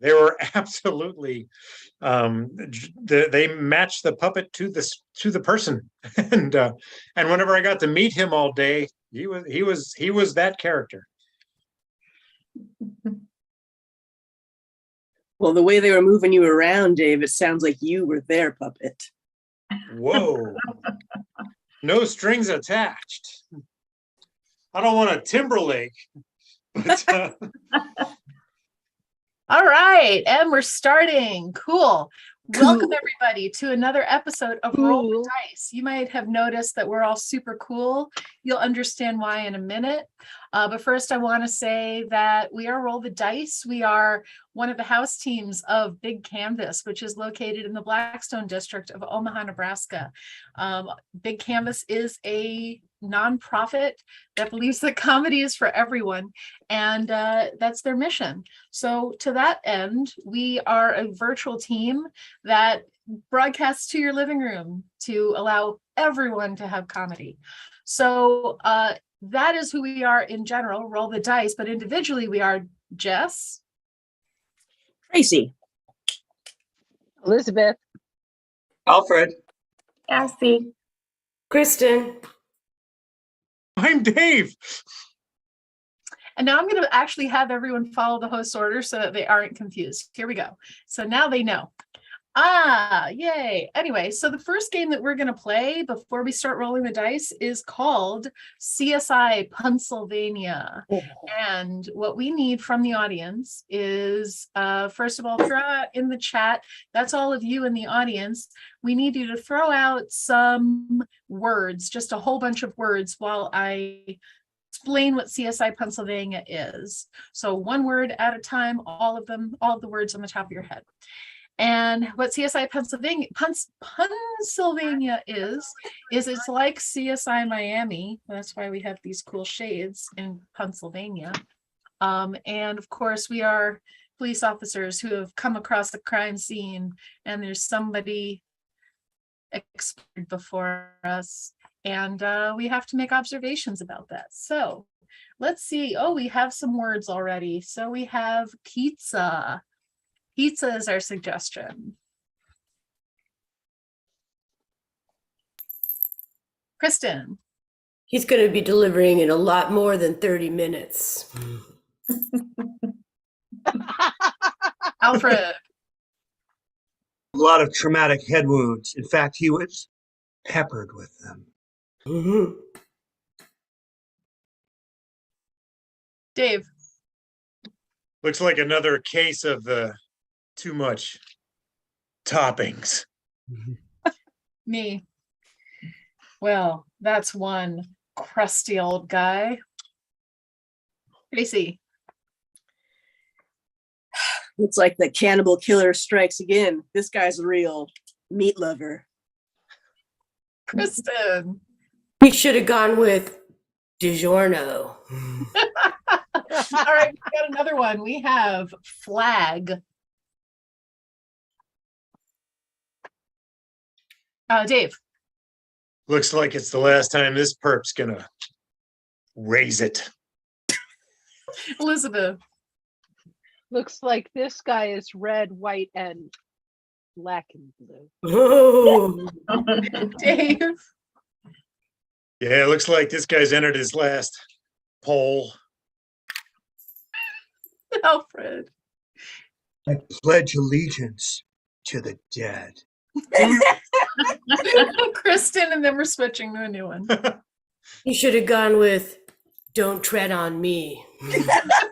They were absolutely they matched the puppet to the person, and whenever I got to meet him all day, he was that character. Well, the way they were moving you around, Dave, it sounds like you were their puppet. Whoa. No strings attached. I don't want a Timberlake. But, All right, and we're starting. Cool. Welcome everybody to another episode of Roll the Dice. You might have noticed that we're all super cool. You'll understand why in a minute. But first I want to say that we are Roll the Dice. We are one of the house teams of Big Canvas, which is located in the Blackstone district of Omaha, Nebraska. Big Canvas is a nonprofit that believes that comedy is for everyone, and that's their mission. So to that end, we are a virtual team that broadcasts to your living room to allow everyone to have comedy. So that is who we are in general, Roll the Dice, but individually we are Jess, Tracy, Elizabeth, Alfred, Cassie, Kristen. I'm Dave. and now I'm going to actually have everyone follow the host order so that they aren't confused. Here we go. So now they know. Yay. Anyway, so the first game that we're going to play before we start rolling the dice is called CSI Pennsylvania. And what we need from the audience is, first of all, throw out in the chat, that's all of you in the audience. We need you to throw out some words, just a whole bunch of words while I explain what CSI Pennsylvania is. So one word at a time, all of them, all of the words on the top of your head. And what CSI Pennsylvania is it's like CSI Miami. That's why we have these cool shades in Pennsylvania. And of course, we are police officers who have come across the crime scene, and there's somebody expert before us, and we have to make observations about that. So let's see. Oh, we have some words already. So we have pizza. Pizza is our suggestion. Kristen. He's going to be delivering in a lot more than 30 minutes. Alfred. a lot of traumatic head wounds. In fact, he was peppered with them. Mm-hmm. Dave. Looks like another case of the too much toppings. Me. Well, that's one crusty old guy. Tracy. looks like the cannibal killer strikes again. This guy's a real meat lover. Kristen. He should have gone with DiGiorno. All right, we got another one. We have flag. Dave. Looks like it's the last time this perp's gonna raise it. Elizabeth. Looks like this guy is red, white, and black and blue. Oh, Dave. Yeah, it looks like this guy's entered his last poll. Alfred. I pledge allegiance to the dead. Kristen, and then we're switching to a new one. he should have gone with Don't Tread on Me.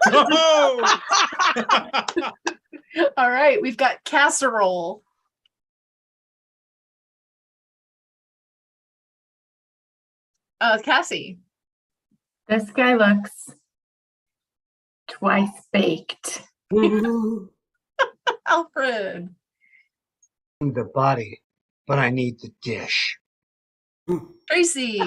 Oh! All right, we've got casserole. Cassie. This guy looks twice baked. Alfred. The body, but I need the dish. Tracy.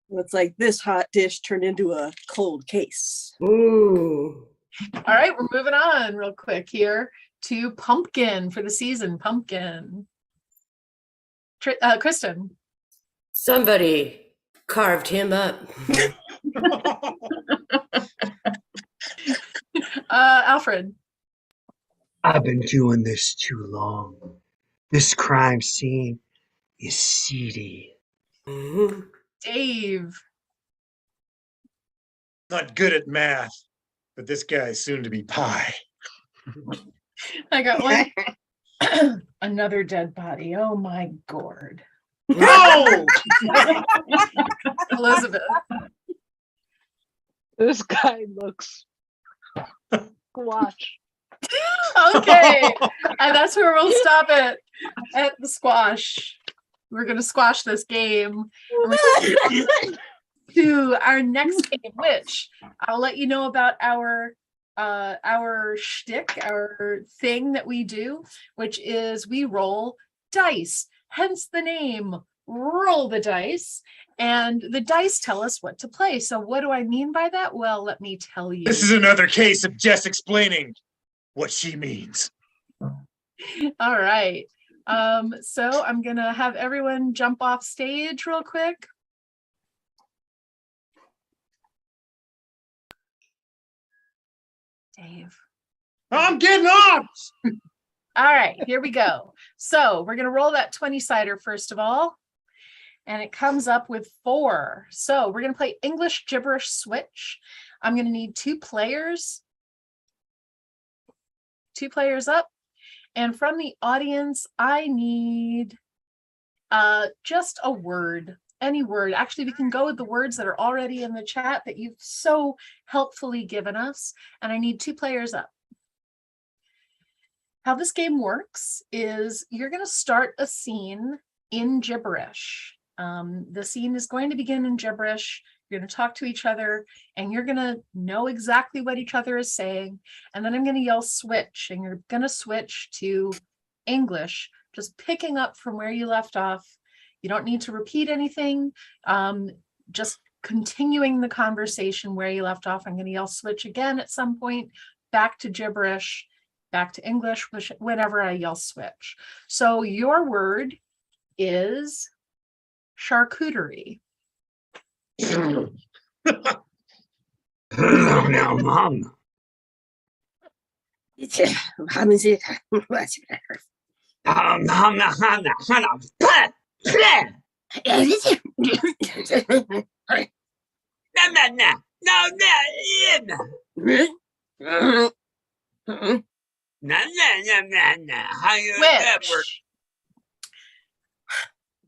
Looks like this hot dish turned into a cold case. Ooh. All right, we're moving on real quick here to pumpkin for the season. Pumpkin. Kristen. Somebody carved him up. Alfred. I've been doing this too long. This crime scene is seedy. Mhm. Dave. Not good at math, but this guy's soon to be pie. I got one. Another dead body. Oh my gourd. No! Elizabeth. This guy looks squash. Okay. And that's where we'll stop it at the squash. We're going to squash this game. To our next game, which I'll let you know about our shtick, our thing that we do, which is we roll dice, hence the name Roll the Dice, and the dice tell us what to play. So what do I mean by that? Well, let me tell you. This is another case of Jess explaining what she means. All right. So I'm gonna have everyone jump off stage real quick. Dave. I'm getting off! All right, here we go. So we're going to roll that 20-sider first of all. And it comes up with 4. So we're going to play English gibberish switch. I'm going to need 2 players. 2 players up. And from the audience, I need just a word. Any word. Actually, we can go with the words that are already in the chat that you've so helpfully given us. And I need 2 players up. How this game works is you're going to start a scene in gibberish. The scene is going to begin in gibberish. You're going to talk to each other and you're going to know exactly what each other is saying. And then I'm going to yell switch and you're going to switch to English, just picking up from where you left off. You don't need to repeat anything. Just continuing the conversation where you left off. I'm going to yell switch again at some point, back to gibberish, back to English, whenever I yell switch. So your word is charcuterie. Now, Mom. Haben Sie Which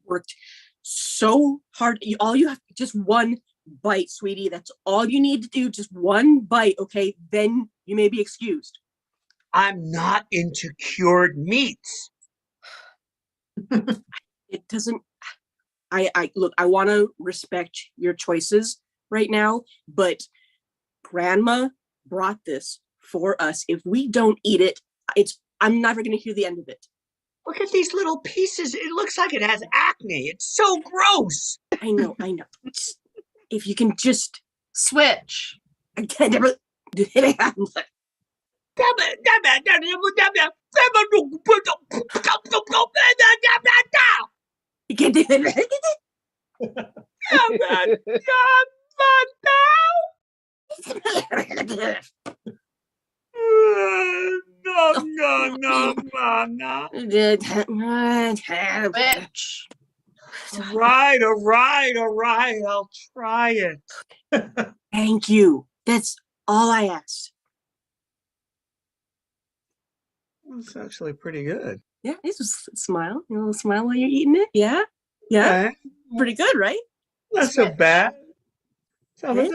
worked so hard? All you have, just one bite, sweetie. That's all you need to do. Just one bite, okay? Then you may be excused. I'm not into cured meats. It doesn't. I look. I want to respect your choices right now, but Grandma brought this for us. If we don't eat it, I'm never going to hear the end of it. Look at these little pieces. It looks like it has acne. It's so gross. I know. If you can just switch. I can't never. You can't do it. Which All right. I'll try it. Thank you. That's all I asked. It's actually pretty good. Yeah, just smile. A little smile while you're eating it. Yeah. Yeah, Pretty good, right? not so bad. And then,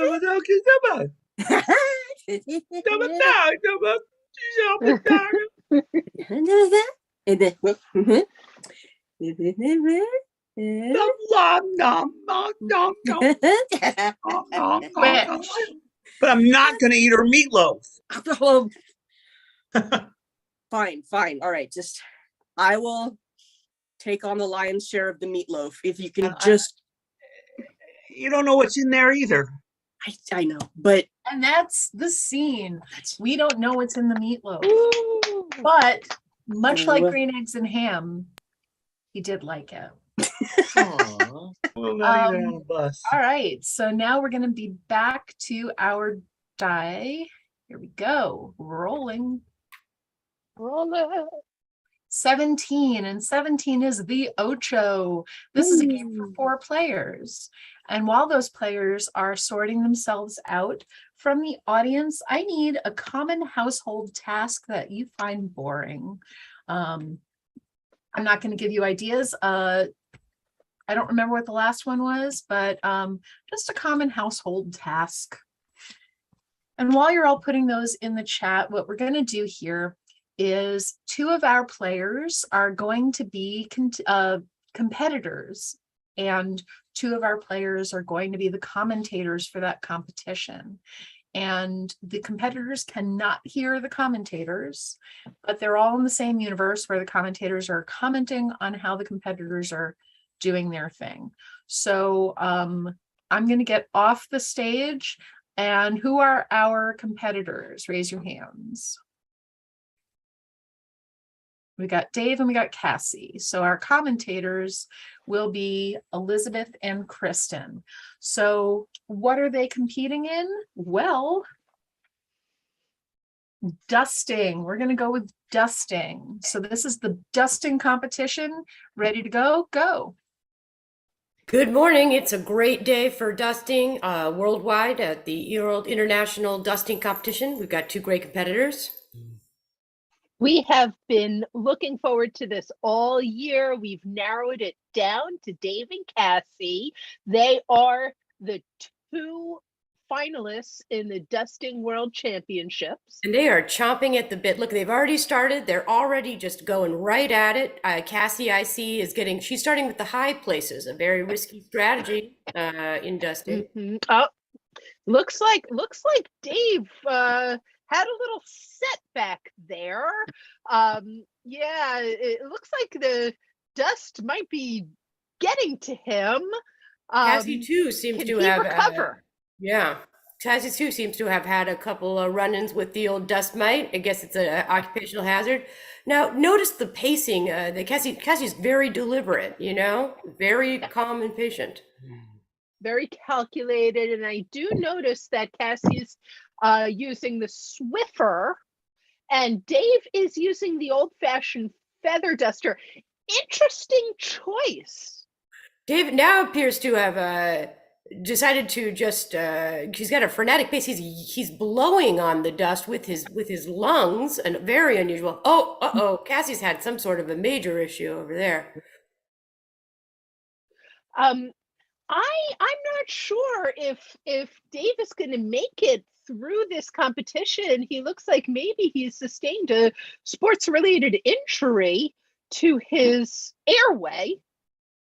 But I'm not going to eat her meatloaf. Fine. All right, I will take on the lion's share of the meatloaf. If you can just, You don't know what's in there either. I know, but and that's the scene. We don't know what's in the meatloaf, Ooh. but much like Well- green eggs and ham, he did like it. Aw. Well, not even on a bus. All right, so now we're going to be back to our die Here we go. Rolling. Roll it. 17, and 17 is the Ocho. This is a game for 4 players. And while those players are sorting themselves out from the audience, I need a common household task that you find boring. I'm not going to give you ideas. I don't remember what the last one was, but just a common household task. And while you're all putting those in the chat, what we're going to do here is 2 of our players are going to be competitors, and 2 of our players are going to be the commentators for that competition. And the competitors cannot hear the commentators, but they're all in the same universe where the commentators are commenting on how the competitors are doing their thing. So I'm going to get off the stage. And who are our competitors? Raise your hands. We got Dave and we got Cassie. So our commentators will be Elizabeth and Kristen. So what are they competing in? Well, dusting. We're going to go with dusting. So this is the dusting competition. Ready to go? Go. Good morning. It's a great day for dusting worldwide at the World International Dusting Competition. We've got 2 great competitors. We have been looking forward to this all year. We've narrowed it down to Dave and Cassie. They are the 2 finalists in the Dusting World Championships. And they are chomping at the bit. Look, they've already started. They're already just going right at it. Cassie, I see, she's starting with the high places, a very risky strategy in dusting. Oh, looks like Dave had a little setback there. Yeah, it looks like the dust might be getting to him. Cassie too seems to have recover. Cassie too seems to have had a couple of run-ins with the old dust mite. I guess it's an occupational hazard. Now, notice the pacing. Cassie's very deliberate, very calm and patient. Very calculated, and I do notice that Cassie's using the Swiffer, and Dave is using the old-fashioned feather duster. Interesting choice. Dave now appears to have decided to just he's got a frenetic pace. He's blowing on the dust with his lungs, and very unusual. Cassie's had some sort of a major issue over there. I'm not sure if Dave is going to make it through this competition. He looks like maybe he's sustained a sports-related injury to his airway.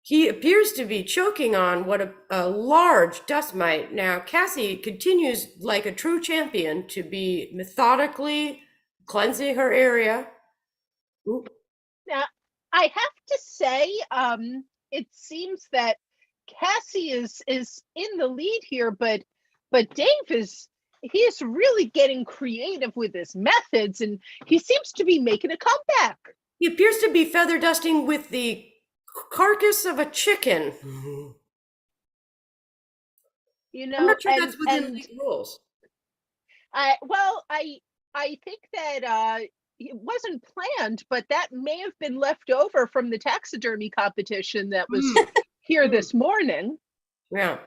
He appears to be choking on what a large dust mite. Now, Cassie continues like a true champion to be methodically cleansing her area. Ooh. Now, I have to say, it seems that Cassie is in the lead here, but Dave he's really getting creative with his methods, and he seems to be making a comeback. He appears to be feather dusting with the carcass of a chicken. I'm not sure that's within the rules. I think that it wasn't planned, but that may have been left over from the taxidermy competition that was here this morning. Yeah.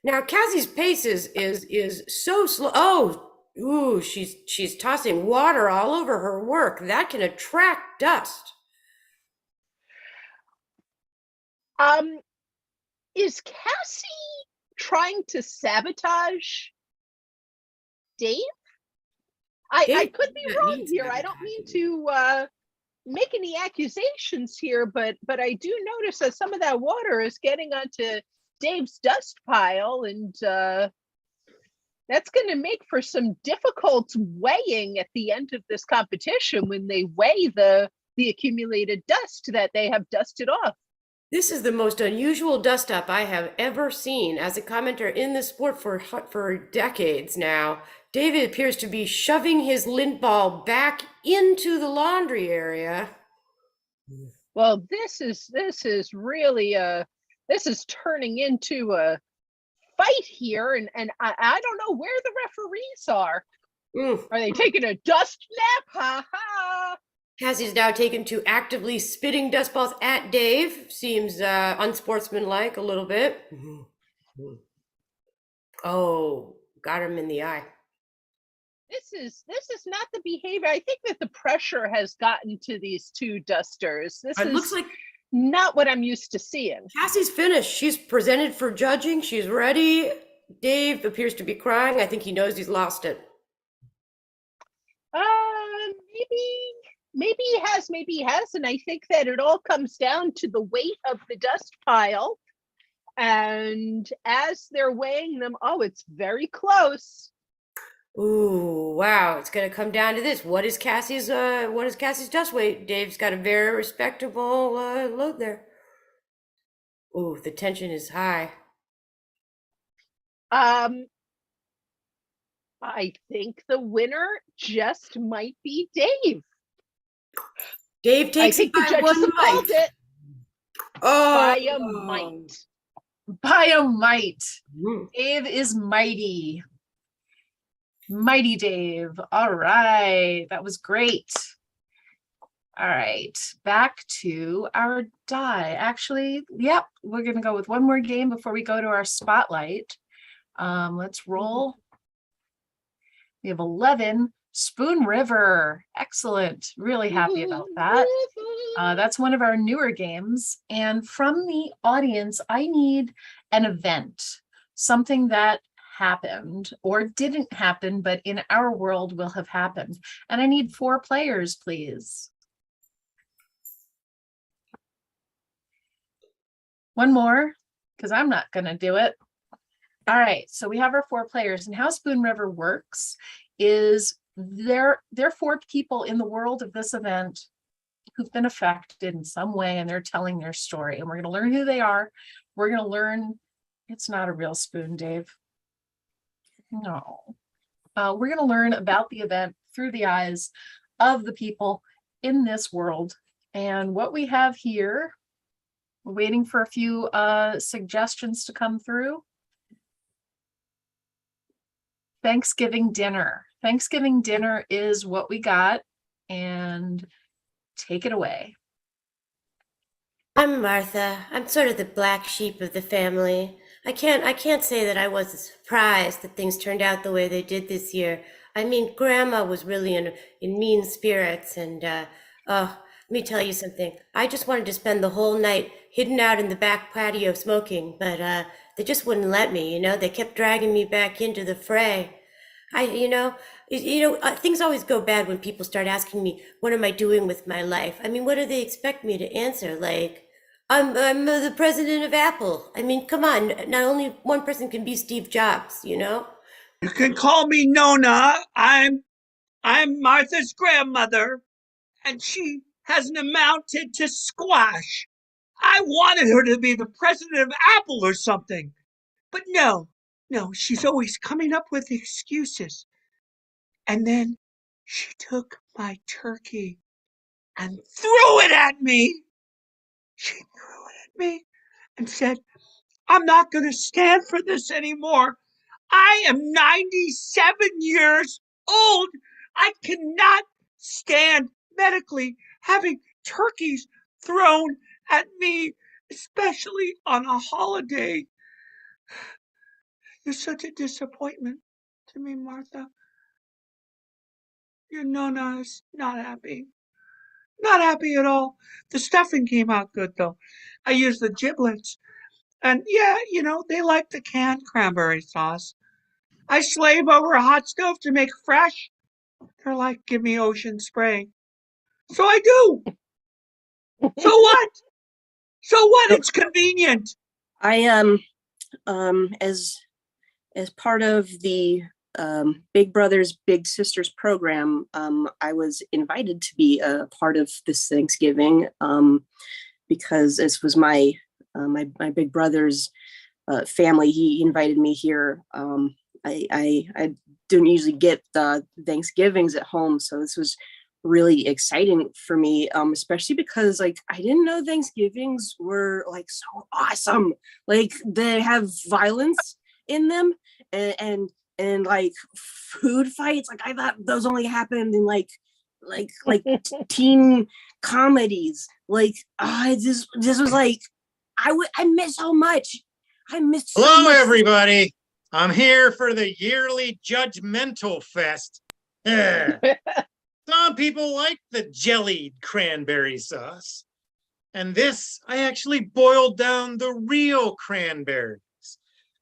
Now Cassie's pace is so slow. She's tossing water all over her work. That can attract dust. Is Cassie trying to sabotage Dave? I could be wrong here. I don't mean to make any accusations here, but I do notice that some of that water is getting onto Dave's dust pile, and that's going to make for some difficult weighing at the end of this competition when they weigh the accumulated dust that they have dusted off. This is the most unusual dust up I have ever seen. As a commenter in the sport for decades now, David appears to be shoving his lint ball back into the laundry area. Well, this is really this is turning into a fight here, and I don't know where the referees are. Mm. Are they taking a dust nap? Ha ha! Cassie's now taken to actively spitting dust balls at Dave. Seems unsportsmanlike a little bit. Oh, got him in the eye. This is not the behavior. I think that the pressure has gotten to these two dusters. This It is looks like not what I'm used to seeing. Cassie's finished. She's presented for judging. She's ready. Dave appears to be crying. I think he knows he's lost it. Maybe he has, and I think that it all comes down to the weight of the dust pile. And as they're weighing them, oh, it's very close. Ooh, wow. It's gonna come down to this. What is Cassie's dust weight? Dave's got a very respectable load there. Ooh, the tension is high. I think the winner just might be Dave. Dave I takes think it the by judges one have called mite. it Oh, by a mite. By a mite. Mm. Dave is mighty. Mighty Dave. All right. That was great. All right. Back to our die. Actually, yep. We're going to go with one more game before we go to our spotlight. Let's roll. We have 11. Spoon River. Excellent. Really happy about that. That's one of our newer games. And from the audience, I need an event, something that happened or didn't happen, but in our world will have happened. And I need 4 players, please. One more, because I'm not going to do it. All right, so we have our 4 players, and how Spoon River works is there are 4 people in the world of this event who've been affected in some way, and they're telling their story, and we're going to learn who they are. We're going to learn it's not a real spoon, Dave. No. We're going to learn about the event through the eyes of the people in this world. And what we have here, we're waiting for a few suggestions to come through. Thanksgiving dinner. Thanksgiving dinner is what we got, and take it away. I'm Martha. I'm sort of the black sheep of the family. I can't say that I wasn't surprised that things turned out the way they did this year. I mean, Grandma was really in mean spirits, and let me tell you something. I just wanted to spend the whole night hidden out in the back patio smoking, but they just wouldn't let me. They kept dragging me back into the fray. Things always go bad when people start asking me, what am I doing with my life? I mean, what do they expect me to answer? Like, I'm the president of Apple. I mean, come on, not only one person can be Steve Jobs, You can call me Nona. I'm Martha's grandmother, and she hasn't amounted to squash. I wanted her to be the president of Apple or something. But no, she's always coming up with excuses. And then she took my turkey and threw it at me. She threw it at me and said, I'm not going to stand for this anymore. I am 97 years old. I cannot stand medically having turkeys thrown at me, especially on a holiday. You're such a disappointment to me, Martha. Your Nona is not happy. Not happy at all. The stuffing came out good, though. I used the giblets. And yeah, they like the canned cranberry sauce. I slave over a hot stove to make fresh. They're like, give me ocean spray. So I do. So what? So what? It's convenient. I as part of the Big Brothers Big Sisters program, I was invited to be a part of this Thanksgiving because this was my big brother's family. He invited me here. I don't usually get Thanksgivings at home, so this was really exciting for me, especially because I didn't know Thanksgivings were so awesome. They have violence in them, and and like food fights. Like I thought those only happened in like teen comedies. Like this was like I miss so much. I missed so Hello, much. everybody. I'm here for the yearly Judgmental Fest. Yeah. Some people like the jellied cranberry sauce. And this, I actually boiled down the real cranberries.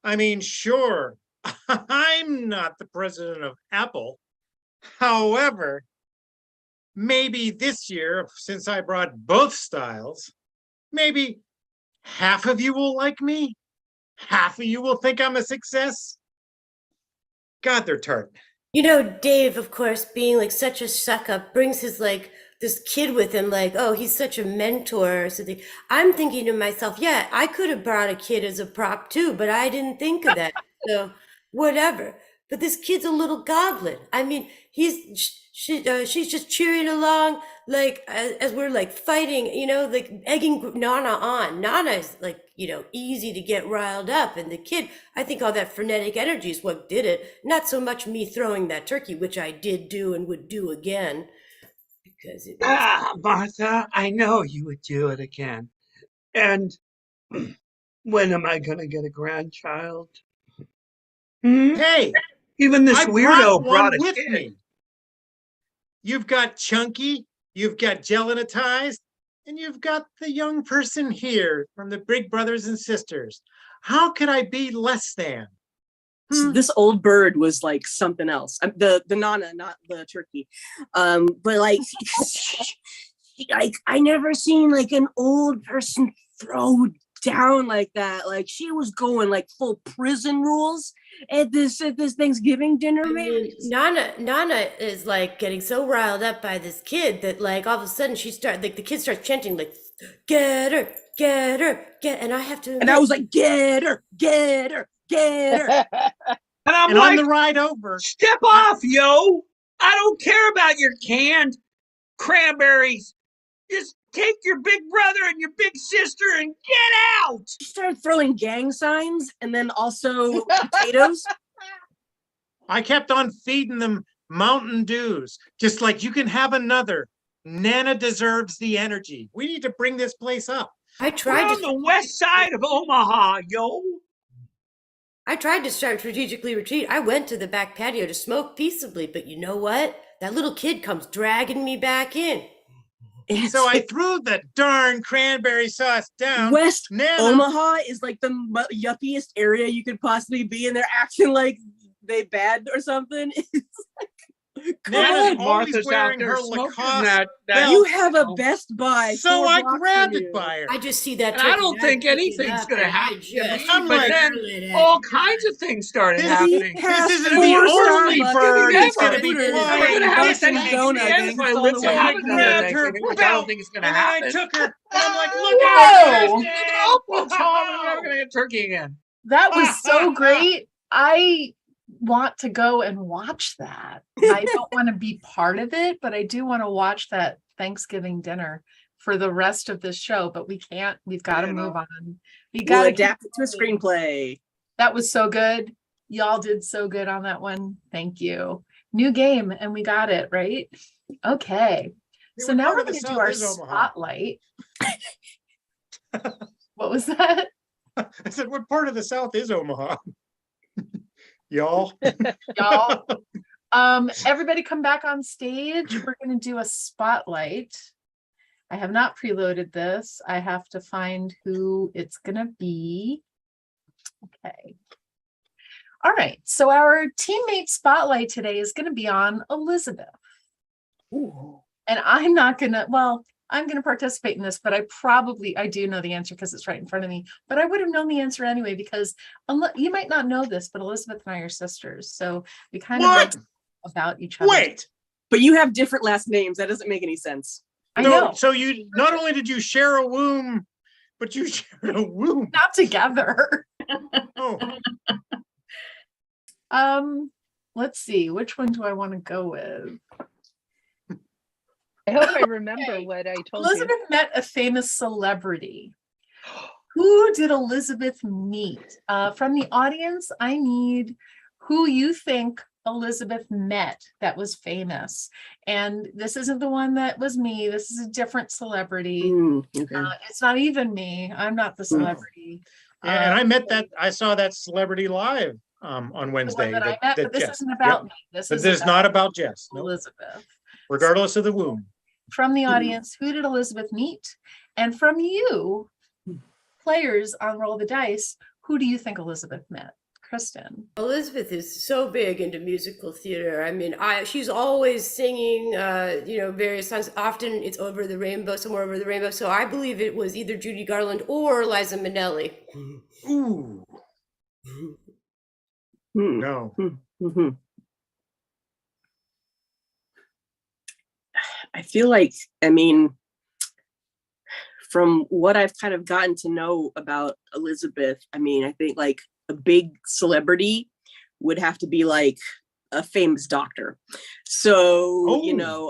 I mean, sure, I'm not the president of Apple. However, maybe this year, since I brought both styles, maybe half of you will like me. Half of you will think I'm a success. God, they're tart. You know, Dave, of course, being like such a suck up, brings his like this kid with him, like, oh, he's such a mentor or something. I'm thinking to myself, yeah, I could have brought a kid as a prop too, but I didn't think of that. So whatever. But this kid's a little goblin. I mean, she's just cheering along, like as we're like fighting, you know, like egging Nana on. Nana is like, you know, easy to get riled up, and the kid, I think all that frenetic energy is what did it. Not so much me throwing that turkey, which I did do and would do again, because it was. Ah, Martha, I know you would do it again. And when am I gonna get a grandchild? Hmm? Hey, Even this I weirdo brought brought one a with kid. me. You've got Chunky, you've got gelatized, and you've got the young person here from the Big Brothers and Sisters. How could I be less than? This old bird was like something else. The Nana, not the turkey. But like, like I never seen like an old person throw down like that. Like she was going like full prison rules at this Thanksgiving dinner, I man. mean, Nana is like getting so riled up by this kid that like all of a sudden the kid starts chanting like, get her, get her, and I have to. And I was like, get her, get her, get her. And I'm And like, on the ride over, step off, yo! I don't care about your canned cranberries. Just take your big brother and your big sister and get out! She started throwing gang signs and then also potatoes. I kept on feeding them Mountain Dews, just like you can have another. Nana deserves the energy. We need to bring this place up. I We're tried on to. the west side of Omaha, yo! I tried to start strategically retreat. I went to the back patio to smoke peaceably, but you know what? That little kid comes dragging me back in. So I threw the darn cranberry sauce down. West Nana, Omaha is like the yuppiest area you could possibly be, and they're acting like they bad or something. Nana's always Martha's out wearing there her smoking Lacoste that belt. You have a Best Buy. So 4 I blocks grabbed from it you. by her. I just see that. And I turkey don't and think pick it anything's up, gonna and I happen to just me, I'm but like, then hurl it at all you. kinds of things started This happening. has This isn't 4 the only Starbucks, bird that's Never. going to be Scooters, It's never flying gonna happen. this Dunkin' Thank week. you, Donut man. gang If I stole live the to So I have week. another grabbed her Thanksgiving, which I don't belt, think is and gonna then I happen. took her, and I'm like, look Whoa. at her. Oh, well, Tom, we're never gonna get turkey again. That was so great. I want to go and watch that. I don't want to be part of it, but I do want to watch that Thanksgiving dinner for the rest of this show. But we can't. We've got to Yeah, no. move on. We We'll got to adapt it to a screenplay. That was so good. Y'all did so good on that one. Thank you. New game, and we got it right. Okay. Hey, So what now part we're of the going to do South our is Omaha? spotlight. What was that? I said, what part of the South is Omaha? Y'all. Y'all. Everybody come back on stage. We're going to do a spotlight. I have not preloaded this. I have to find who it's going to be. Okay. All right. So our teammate spotlight today is going to be on Elizabeth. Ooh. And I'm not going to, well, I'm going to participate in this, but I do know the answer because it's right in front of me, but I would have known the answer anyway, because you might not know this, but Elizabeth and I are sisters. So we kind What? of know about each other. Wait. But you have different last names. That doesn't make any sense. I know, So you not only did you share a womb, but you shared a womb. not together. Oh, Let's see, which one do I want to go with? I hope I remember Okay. what I told Elizabeth met a famous celebrity. Who did Elizabeth meet? From the audience, I need who you think Elizabeth met that was famous. And this isn't the one that was me. This is a different celebrity. Okay. It's not even me. I'm not the celebrity. Yeah, and I met that, I saw that celebrity live on The one Wednesday. that I met, but this Jess- isn't about yep. me. This But is this is not about Jess, no, Elizabeth. regardless of the womb. From the audience, who did Elizabeth meet? And from you, players on Roll the Dice, who do you think Elizabeth met? Kristen. Elizabeth is so big into musical theater. I mean, she's always singing, various songs. Often it's Over the Rainbow, Somewhere Over the Rainbow. So I believe it was either Judy Garland or Liza Minnelli. Ooh, no. Mhm. I feel like, I mean, from what I've kind of gotten to know about Elizabeth, I mean, I think like a big celebrity would have to be like a famous doctor. So,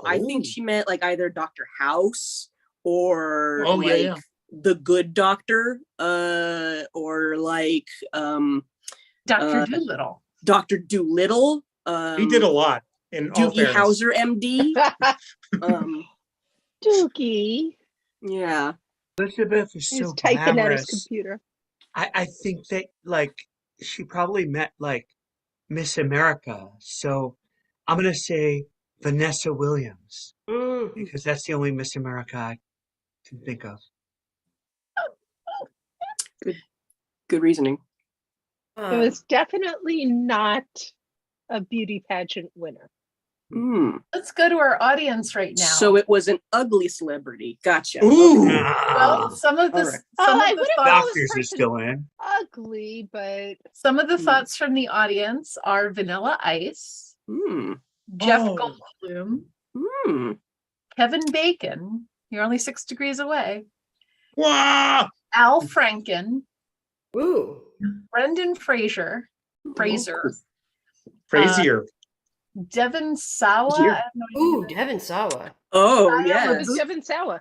I think she meant like either Dr. House or Oh, yeah, yeah. the good doctor, or like Dr. Doolittle. Dr. Doolittle. He did a lot in all Doogie fairness. Howser, MD. Dookie. Yeah. Elizabeth is He's so typing at his glamorous. computer. I think that like she probably met like Miss America. So I'm gonna say Vanessa Williams Mm. because that's the only Miss America I can think of. Good reasoning. It was definitely not a beauty pageant winner. Let's go to our audience right now. So it was an ugly celebrity. Gotcha. Ooh. Okay. well, some of the All right. some I of the would've thoughts, called Doctors is still in. Ugly, but some of the thoughts from the audience are Vanilla Ice, Hmm. Jeff Oh. Goldblum, Hmm. Kevin Bacon. You're only 6 degrees away. Wah! Al Franken, Ooh. Brendan Fraser, Crazier. Devin Sawa. Dear. I have no Ooh, idea. Devin Sawa. Oh, Shia yes. who's Devin Sawa?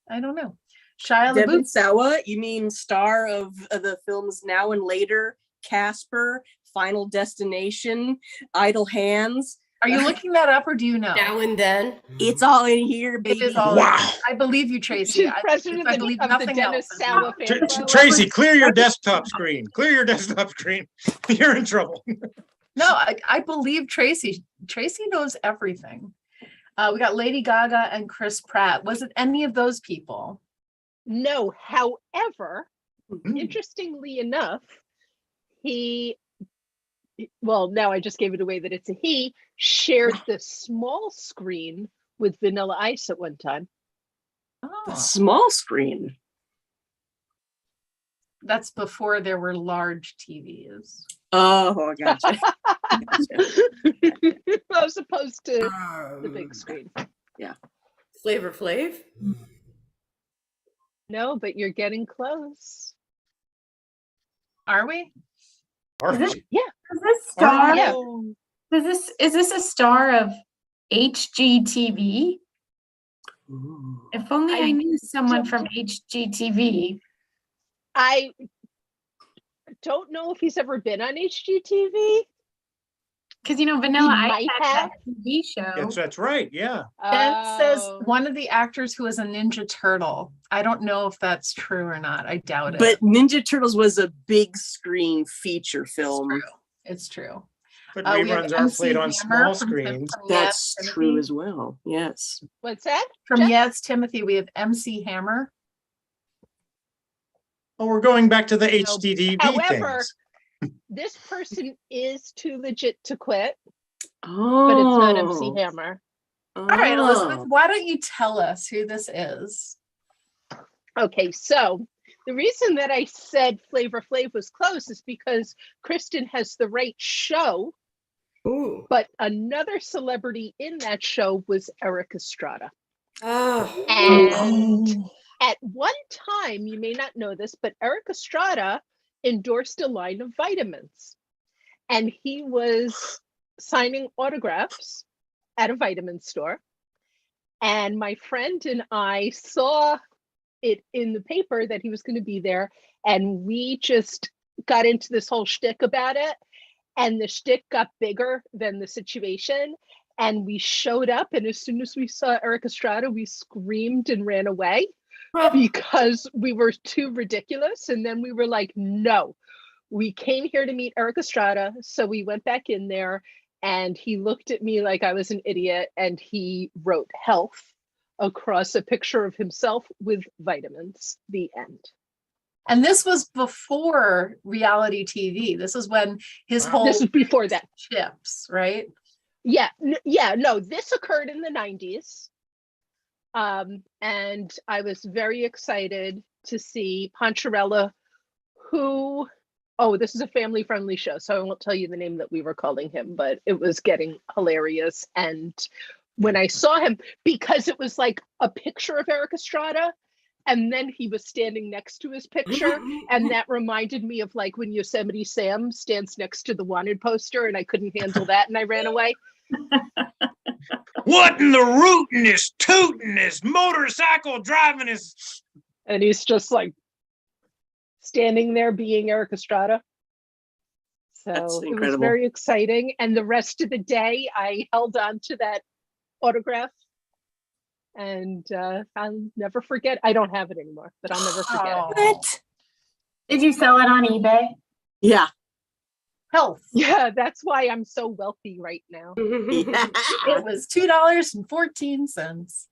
I don't know. Shia Devin LaBeouf. Sawa, you mean star of the films Now and Later, Casper, Final Destination, Idle Hands. Are you looking that up or do you know? Now and then. It's all in here, It baby. is all. Wow. I believe you, Tracy. She's president I believe of the nothing Dennis else. Sawa Tr- fan Tr- club. Tracy, clear your desktop screen. Clear your desktop screen. You're in trouble. No, I believe Tracy. Tracy knows everything. We got Lady Gaga and Chris Pratt. Was it any of those people? No, however, Mm. interestingly enough, now I just gave it away that it's a he, shared the small screen with Vanilla Ice at one time. The Oh, small screen. that's before there were large TVs. Oh, gotcha. As opposed to the big screen. Flavor Flav. No, but you're getting close. Are we? Is Yeah. Is this star? Yeah. Is this a star of HGTV? If only I knew someone from HGTV. I don't know if he's ever been on HGTV. Because Vanilla Ice might had have. that TV show. That's right. Yeah. Ben says Oh. one of the actors who was a Ninja Turtle. I don't know if that's true or not. I doubt it. But Ninja Turtles was a big screen feature film. It's true. But We have reruns are MC played on Hammer small from Tim- screens. from That's Yes true Timothy. as well. Yes. What's that? From Jeff? Yes Timothy, we have MC Hammer. Oh, we're going back to the HDTV However, things. this person is too legit to quit, Oh. but it's not MC Hammer. All right, Elizabeth, why don't you tell us who this is? Okay, so the reason that I said Flavor Flav was close is because Kristen has the right show, Ooh. but another celebrity in that show was Eric Estrada. Oh. And at one time, you may not know this, but Eric Estrada endorsed a line of vitamins. And he was signing autographs at a vitamin store. And my friend and I saw it in the paper that he was going to be there. And we just got into this whole shtick about it. and the shtick got bigger than the situation. And we showed up, and as soon as we saw Eric Estrada, we screamed and ran away because we were too ridiculous. And then we were like, no, we came here to meet Eric Estrada. So we went back in there, and he looked at me like I was an idiot, and he wrote health across a picture of himself with vitamins. The end. And this was before reality TV. This is when his Wow. whole This was before that. chips, right? Yeah, no, this occurred in the 90s. And I was very excited to see Poncherella, who, oh, this is a family friendly show, so I won't tell you the name that we were calling him, but it was getting hilarious. And when I saw him, because it was like a picture of Eric Estrada, and then he was standing next to his picture, and that reminded me of like when Yosemite Sam stands next to the wanted poster, and I couldn't handle that, and I ran away. What in the rootin' is tootin' is motorcycle driving is. And he's just like standing there being Eric Estrada. That's So it was incredible. very exciting. And the rest of the day, I held on to that autograph. And I'll never forget. I don't have it anymore, but I'll never forget it. What? Did you sell it on eBay? Yeah. Health. Yeah, that's why I'm so wealthy right now. Yeah. It was $2.14.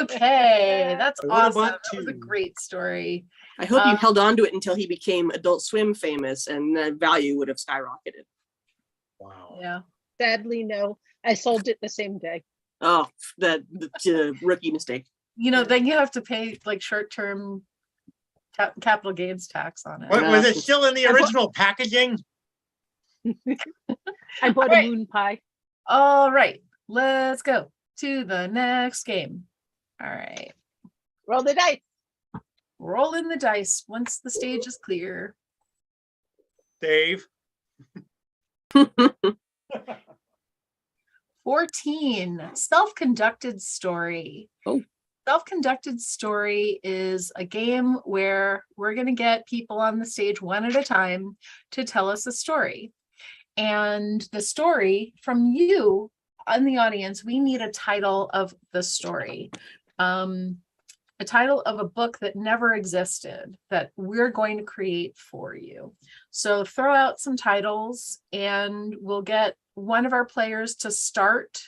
Okay, that's I would've awesome. bought That was a two. great story. I hope you Um, held on to it until he became Adult Swim famous, and the value would have skyrocketed. Wow. Yeah. Sadly, no. I sold it the same day. Oh, the rookie mistake. You know, then you have to pay like short-term capital gains tax on it. What, was it still in the I bought- original packaging? I bought Alright. a moon pie. All right, let's go to the next game. All right, Roll the dice. roll in the dice once the stage is clear. Dave. 14, self-conducted story. Oh. Self-conducted story is a game where we're going to get people on the stage one at a time to tell us a story. And the story from you in the audience, we need a title of the story. A title of a book that never existed that we're going to create for you. So throw out some titles and we'll get one of our players to start.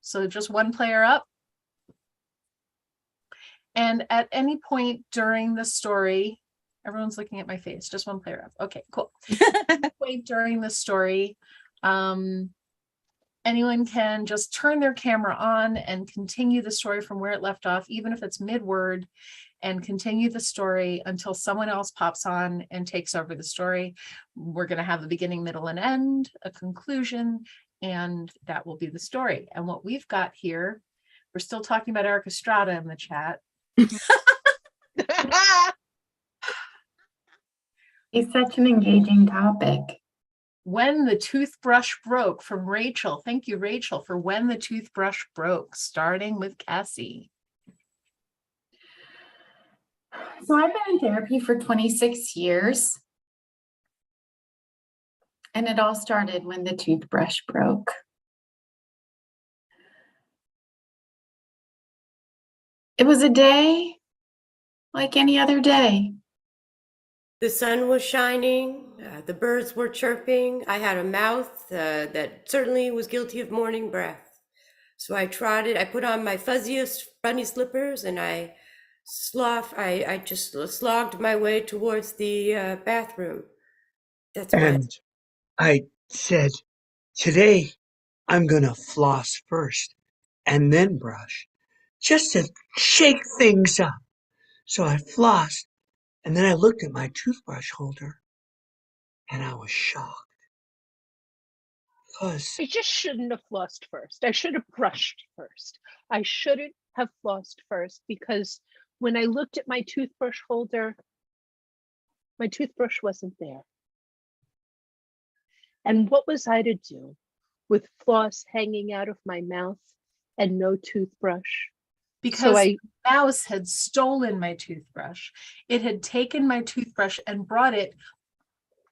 So just one player up. And at any point during the story, everyone's looking at my face, just one player up. Okay, cool. At any point during the story, anyone can just turn their camera on and continue the story from where it left off, even if it's mid-word, and continue the story until someone else pops on and takes over the story. We're going to have the beginning, middle, and end, a conclusion, and that will be the story. And what we've got here, we're still talking about Eric Estrada in the chat. It's such an engaging topic. When the Toothbrush Broke from Rachel. Thank you, Rachel, for When the Toothbrush Broke, starting with Cassie. So I've been in therapy for 26 years. And it all started when the toothbrush broke. It was a day like any other day. The sun was shining, the birds were chirping. I had a mouth that certainly was guilty of morning breath. So I put on my fuzziest bunny slippers and I just slogged my way towards the bathroom. That's what. And I said, today I'm gonna floss first and then brush, just to shake things up. So I flossed, and then I looked at my toothbrush holder, and I was shocked. Because I just shouldn't have flossed first. I should have brushed first. I shouldn't have flossed first because when I looked at my toothbrush holder, my toothbrush wasn't there. And what was I to do with floss hanging out of my mouth and no toothbrush? Because I- the mouse had stolen my toothbrush. It had taken my toothbrush and brought it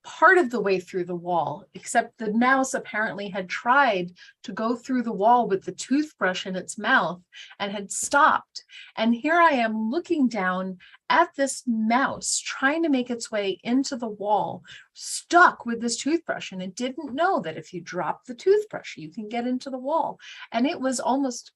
part of the way through the wall, except the mouse apparently had tried to go through the wall with the toothbrush in its mouth and had stopped. And here I am looking down at this mouse trying to make its way into the wall, stuck with this toothbrush. And it didn't know that if you drop the toothbrush, you can get into the wall. And it was almost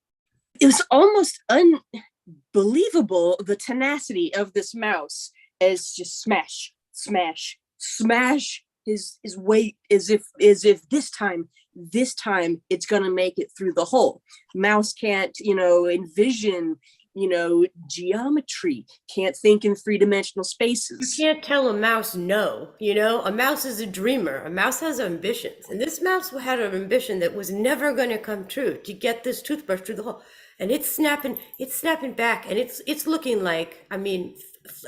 unbelievable, the tenacity of this mouse, as just smash, smash, smash his weight, as if this time it's gonna make it through the hole. Mouse can't, envision, geometry, can't think in three-dimensional You spaces. can't tell a mouse no, you know? A mouse is a dreamer. A mouse has ambitions. And this mouse had an ambition that was never going to come true, to get this toothbrush through the hole. And it's snapping back, and it's looking like,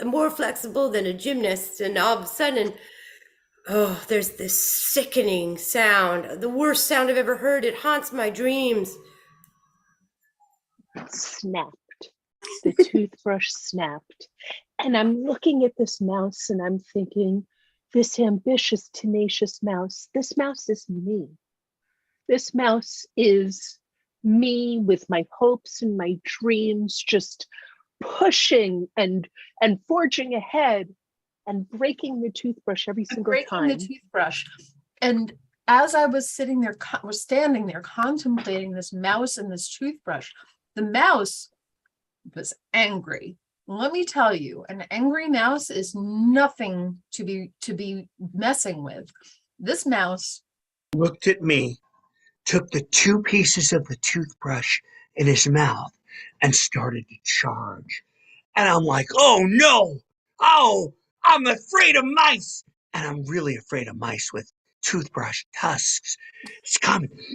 more flexible than a gymnast. And all of a sudden, oh, there's this sickening sound, the worst sound I've ever heard. It haunts my dreams. Snapped. The toothbrush snapped. And I'm looking at this mouse and I'm thinking, this ambitious, tenacious mouse, this mouse is me. This mouse is me with my hopes and my dreams, just pushing and forging ahead and breaking the toothbrush every single time. breaking the toothbrush. And as I was standing there contemplating this mouse and this toothbrush, the mouse was angry. Let me tell you, an angry mouse is nothing to be messing with. This mouse Looked at me, took the 2 pieces of the toothbrush in his mouth, and started to charge. And I'm like, oh no! Oh, I'm afraid of mice! And I'm really afraid of mice with toothbrush tusks.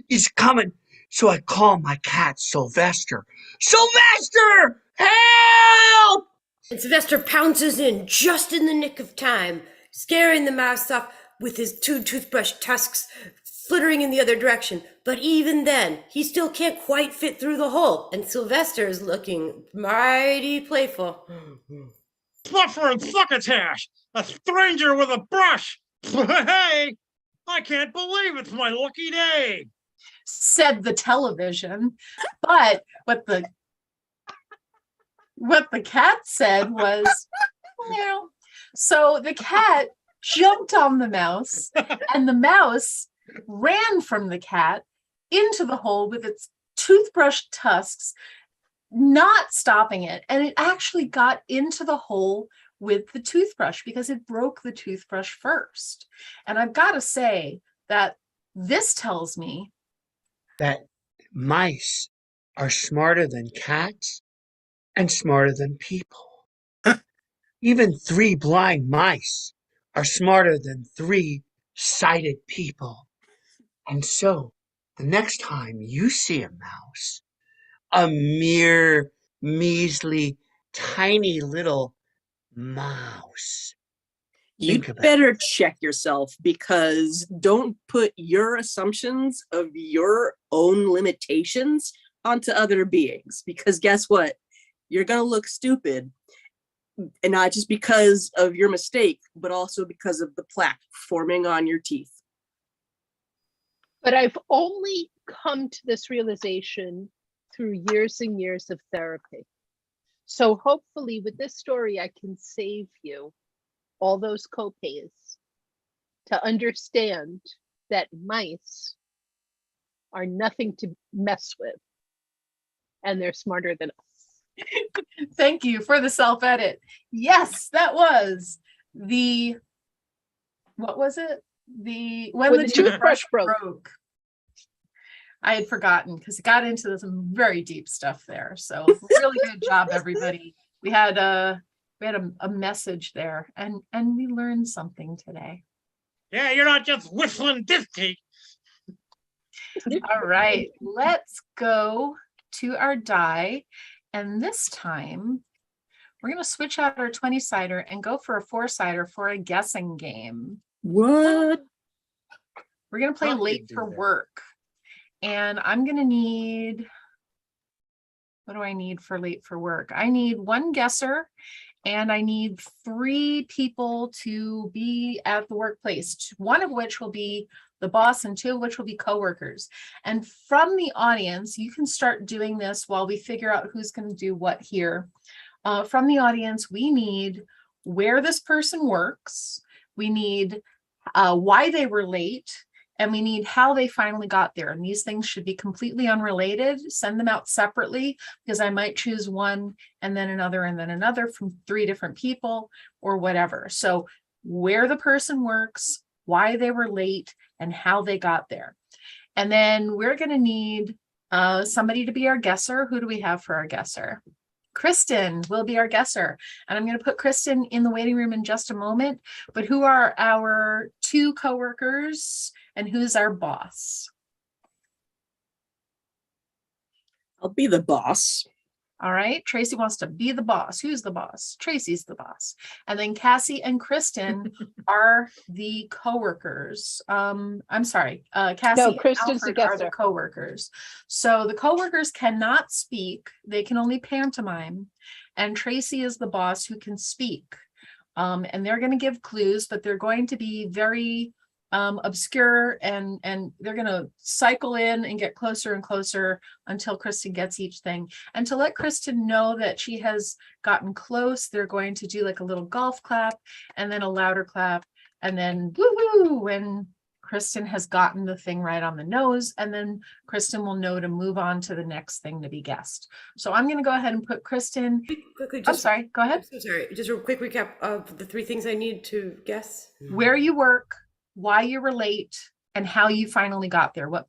He's coming. So I call my cat, Sylvester. Sylvester! Help! And Sylvester pounces in just in the nick of time, scaring the mouse off with his 2 toothbrush tusks flittering in the other direction. But even then, he still can't quite fit through the hole, and Sylvester is looking mighty playful. Fluffer and succotash! A stranger with a brush! Hey! I can't believe it's my lucky day! said the television, but what the cat said was, meow. So the cat jumped on the mouse, and the mouse ran from the cat into the hole with its toothbrush tusks, not stopping it. And it actually got into the hole with the toothbrush because it broke the toothbrush first. And I've got to say that this tells me That mice are smarter than cats and smarter than people. Even 3 blind mice are smarter than 3 sighted people. And so, the next time you see a mouse, a mere measly, tiny little mouse, You Think about better check yourself, because don't put your assumptions of your own limitations onto other beings, because guess what? You're going to look stupid, and not just because of your mistake, but also because of the plaque forming on your teeth. But I've only come to this realization through years and years of therapy. So hopefully with this story, I can save you all those copays to understand that mice are nothing to mess with, and they're smarter than us. thank you for the self-edit. Yes, that was the, what was it? When When the the toothbrush toothbrush broke. I had forgotten because it got into some very deep stuff there. So really good job, everybody. We had a message there, and we learned something today. Yeah, you're not just whistling Disney. All right, let's go to our die. And this time we're going to switch out our 20-sider and go for a 4-sider for a guessing game. What? We're going to play How do you late do for that? work. And I'm going to need, what do I need for late for work? I need 1 guesser And I need 3 people to be at the workplace, one of which will be the boss and 2 of which will be coworkers. And from the audience, you can start doing this while we figure out who's going to do what here. From the audience, we need where this person works. We need why they were late, and we need how they finally got there. And these things should be completely unrelated. Send them out separately, because I might choose one and then another from 3 different people or whatever. So where the person works, why they were late, and how they got there. And then we're going to need somebody to be our guesser. Who do we have for our guesser? Kristen will be our guesser. And I'm going to put Kristen in the waiting room in just a moment. But who are our 2 coworkers and who's our boss? I'll be the boss. All right. Tracy wants to be the boss. Who's the boss? Tracy's the boss. And then Cassie and Kristen are the coworkers. I'm sorry. Cassie No, and Kristen's the Alfred are the guesser. coworkers. So the coworkers cannot speak. They can only pantomime. And Tracy is the boss who can speak. And they're going to give clues, but they're going to be very obscure, and they're going to cycle in and get closer and closer until Kristen gets each thing. And to let Kristen know that she has gotten close, they're going to do like a little golf clap and then a louder clap, and then woohoo when Kristen has gotten the thing right on the nose, and then Kristen will know to move on to the next thing to be guessed. So I'm going to go ahead and put Kristen. Quickly, I'm sorry, go ahead. I'm so sorry. Just a quick recap of the 3 things I need to guess. Where you work, why you were late, and how you finally got there, what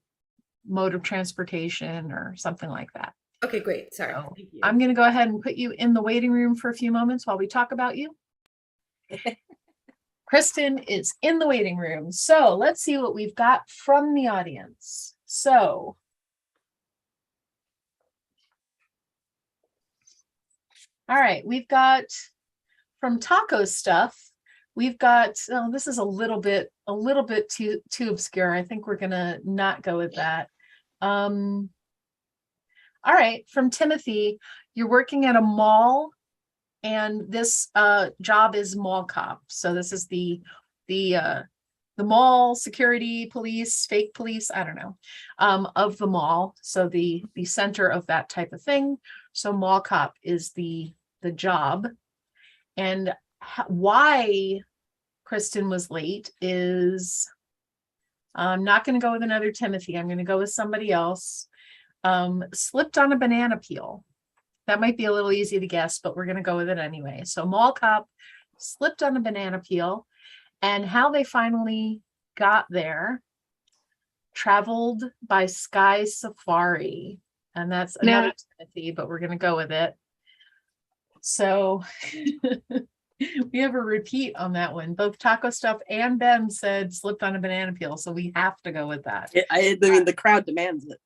mode of transportation or something like that. Okay, great. Sorry. So Thank you. I'm going to go ahead and put you in the waiting room for a few moments while we talk about you. Kristen is in the waiting room. So let's see what we've got from the audience. So all right, we've got from Taco Stuff. We've got, oh, this is a little bit too obscure. I think we're gonna not go with that. All right, from Timothy, you're working at a mall, and this job is mall cop. So this is the mall security police, fake police, I don't know, of the mall. So the center of that type of thing. So mall cop is the job. And why Kristen was late is, I'm not going to go with another Timothy. I'm going to go with somebody else. Slipped on a banana peel. That might be a little easy to guess, but we're going to go with it anyway. So mall cop slipped on a banana peel, and how they finally got there, traveled by Sky Safari. And that's another Timothy, but we're going to go with it. So we have a repeat on that one. Both Taco Stuff and Ben said slipped on a banana peel. So we have to go with that. I mean, the crowd demands it.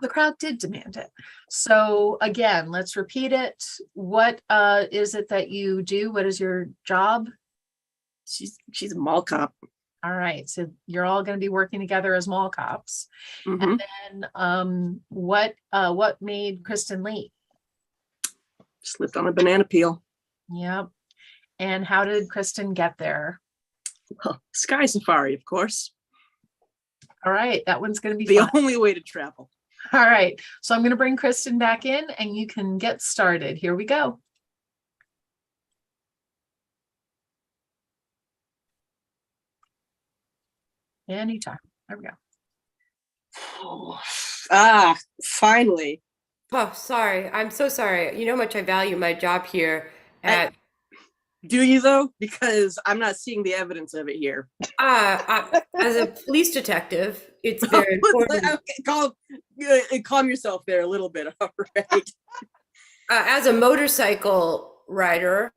The crowd did demand it. So again, let's repeat it. What is it that you do? What is your job? She's a mall cop. All right. So you're all going to be working together as mall cops. Mhm. And then what made Kristen late? Slipped on a banana peel. Yep. And how did Kristen get there? Well, Sky Safari, of course. All right. That one's going to be The fun. only way to travel. All right. So I'm going to bring Kristen back in and you can get started. Here we go. Anytime. There we go. Finally. Oh, sorry. I'm so sorry. You know how much I value my job here at Do you though? Because I'm not seeing the evidence of it here. as a police detective, it's very important. Okay, calm yourself there a little bit. All right. As a motorcycle rider,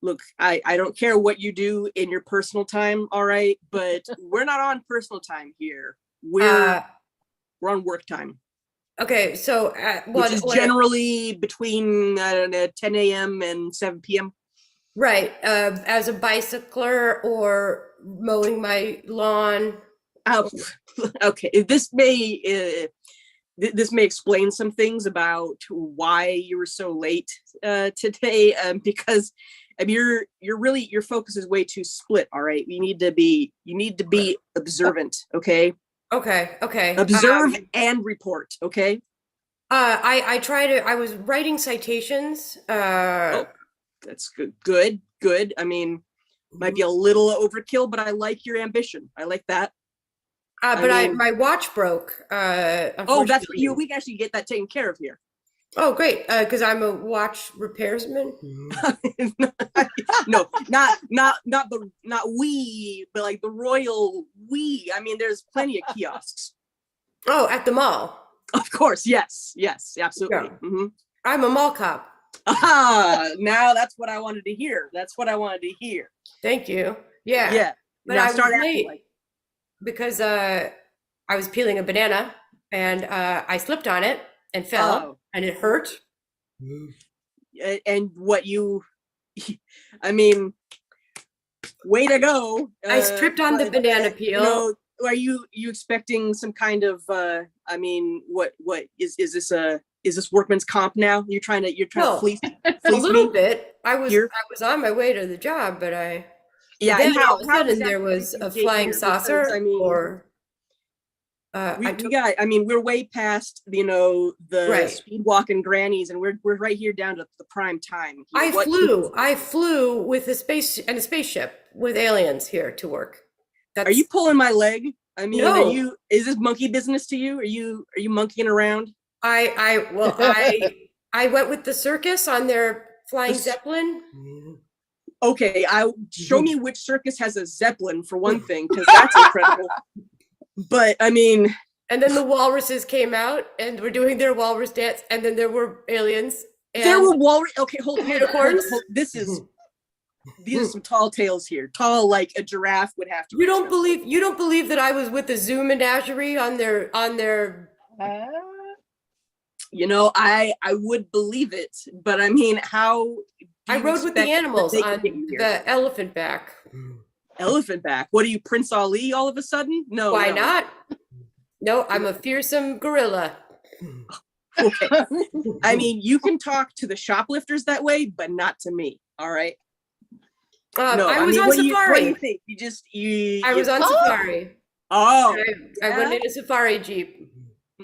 Look, I don't care what you do in your personal time, all right, but we're not on personal time here. We're on work time, okay, so which is generally between 10 a.m. and 7 p.m. right, as a bicycler or mowing my lawn. Oh, okay. This may this may explain some things about why you were so late today, because I mean, your focus is way too split. All right, you need to be observant. Okay, Okay. observe and report. Okay. I was writing citations. Oh, that's good. I mean, might be a little overkill, but I like your ambition. I like that. But I mean- my watch broke. Oh, that's what unfortunately. we can actually get that taken care of here. Oh, great. Because I'm a watch repairsman. No, not we, but like the royal we. I mean, there's plenty of kiosks. Oh, at the mall. Of course, yes, absolutely. Yeah. Mhm. I'm a mall cop. Ah, now that's what I wanted to hear. Thank you. Yeah. Yeah. But Now I was start acting late like. because I was peeling a banana and I slipped on it and fell Oh. and it hurt. And what you, I mean, way to go. I tripped on the but, banana you peel. know, are you expecting some kind of I mean, what is this workman's comp now? You're trying to No. fleece A fleece little me? bit. I was Here? on my way to the job, but Yeah, then and all of a how sudden is that there gonna was a get flying here? Because, saucer I mean, or I mean, we're way past, the Right. speed walking grannies, and we're right here down to the prime time. here. I flew with a spaceship with aliens here to work. Are you pulling my leg? I mean, No. is this monkey business to you? Are you monkeying around? I went with the circus on their flying The c- zeppelin. Okay, show me which circus has a zeppelin for one thing, because that's incredible. But I mean, And then the walruses came out and were doing their walrus dance, and then there were aliens. And there were walrus. Okay, hold on. Unicorns? These are some tall tales here. Tall like a giraffe would have to. you don't believe that I was with the Zoo Menagerie on their I would believe it, but I mean, how? do I you rode with the expect that animals they on could get you here? the elephant back. Elephant back. What are you, Prince Ali? All of a sudden? No. Why no. not? No, I'm a fearsome gorilla. Okay. I mean, you can talk to the shoplifters that way, but not to me. All right. No, I was mean, on what do you safari. think? You I was on safari. Oh, I went in a safari jeep.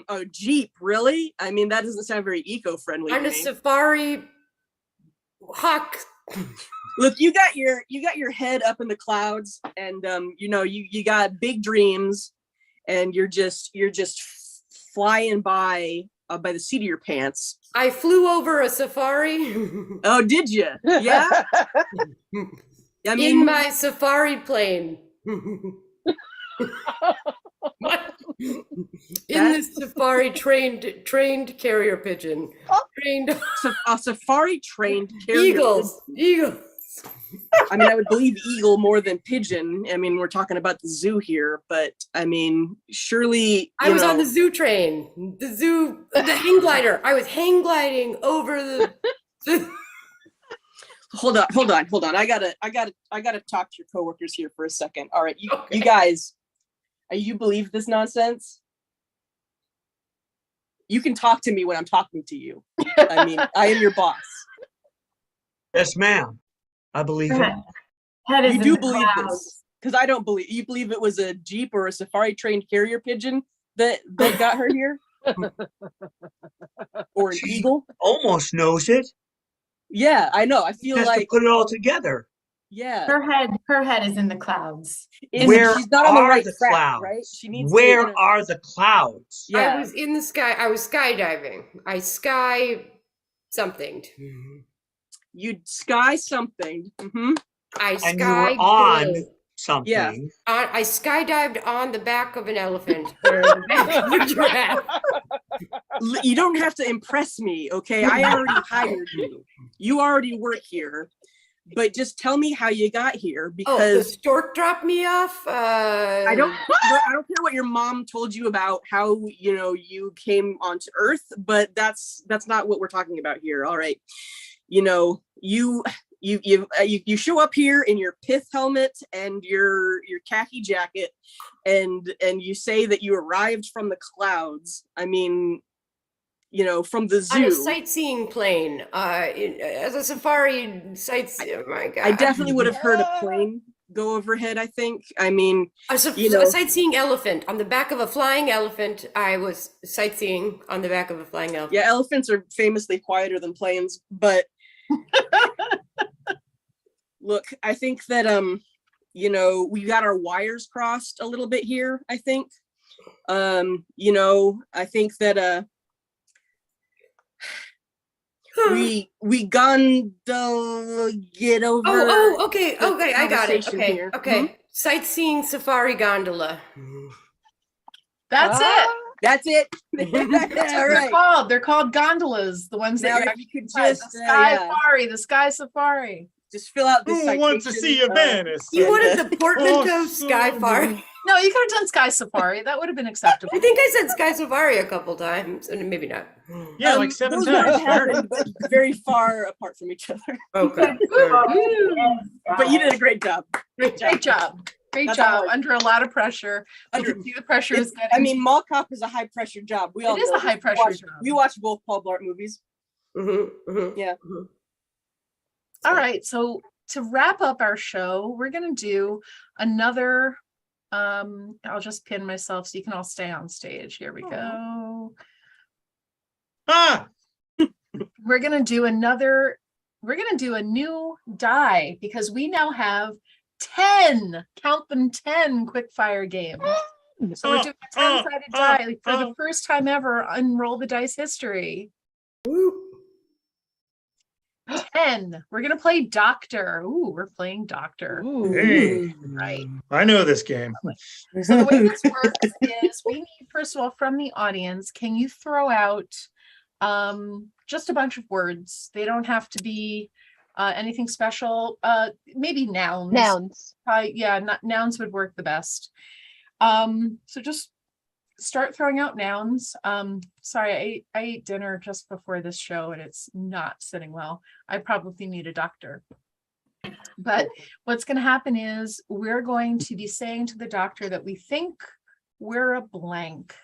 oh, Jeep, really? I mean, that doesn't sound very eco-friendly to On a me. safari hawk. Look, you got your head up in the clouds, and you got big dreams, and you're just flying by the seat of your pants. I flew over a safari Oh, did you? Yeah. I mean, in my safari plane. In the safari trained carrier pigeon. Trained a safari trained carrier. eagles. I mean, I would believe eagle more than pigeon. I mean, we're talking about the zoo here, but I mean, surely I was on the zoo train. The hang glider. I was hang gliding over the Hold on. I gotta talk to your coworkers here for a second. All right, Okay. you guys, you believe this nonsense? You can talk to me when I'm talking to you. I mean, I am your boss. Yes, ma'am. I believe it. Head is You in do the believe clouds. this, because I don't believe. You believe it was a Jeep or a safari trained carrier pigeon that got her here, or an eagle? Almost knows it. Yeah, I know. I feel Has to like put it all together. yeah. Her head is in the clouds. Where she's not on the are right the track, clouds? right? She needs to, Where are the clouds? Yeah. I was in the sky. I was skydiving. I sky something. You'd sky something. Hmm. I And you were on something. Yeah. I skydived on the back of an elephant or the back of a giraffe. You don't have to impress me, okay? I already hired you. You already work here. But just tell me how you got here, Oh, the because stork dropped me off. I don't care what your mom told you about how you came onto Earth, but that's not what we're talking about here. All right. You you show up here in your pith helmet and your khaki jacket, and you say that you arrived from the clouds. I mean, from the On a zoo. sightseeing plane, as a safari sightseeing. Oh my God! I definitely would have heard a plane go overhead. I think. I mean, A sightseeing elephant on the back of a flying elephant. I was sightseeing on the back of a flying elephant. yeah, elephants are famously quieter than planes, but look, I think that we got our wires crossed a little bit here. I think, I think that we gonna get over. Okay, the I got it. conversation Okay, here. okay. Sightseeing safari gondola. That's it. That's it. That's All what they're right. called. They're called gondolas. The ones Now, that if you could the just sky safari, the sky safari. just fill out this. Who wants to see a Venice? You wanted the portmanteau Oh, Skyfari. No, you could have done sky safari. That would have been acceptable. I think I said Sky Safari a couple times, and maybe not. Yeah, like 7 those would have times. happened, but very far apart from each other. Okay. Woo. But you did a great job. Great job. Great That's job. all. Under a lot of pressure. You Under- can see the pressure is getting. I mean, mall cop is a high pressure job. We all It is know a high this. pressure job. We watch both Paul Blart movies. Yeah. All right. So to wrap up our show, we're going to do another. I'll just pin myself so you can all stay on stage. Here we go. Ah, We're going to do a new die because we now have 10, count them, 10 quick fire games. So we're doing a 10-sided die for the first time ever in Roll the Dice history. 10. We're going to play Doctor. Ooh, we're playing Doctor. hey, Right. I know this game. So the way this works is we need, first of all, from the audience, can you throw out just a bunch of words? They don't have to be anything special. Maybe nouns. Nouns. Nouns would work the best. So just start throwing out nouns. Sorry, I ate dinner just before this show and it's not sitting well. I probably need a doctor. But what's going to happen is we're going to be saying to the doctor that we think we're a blank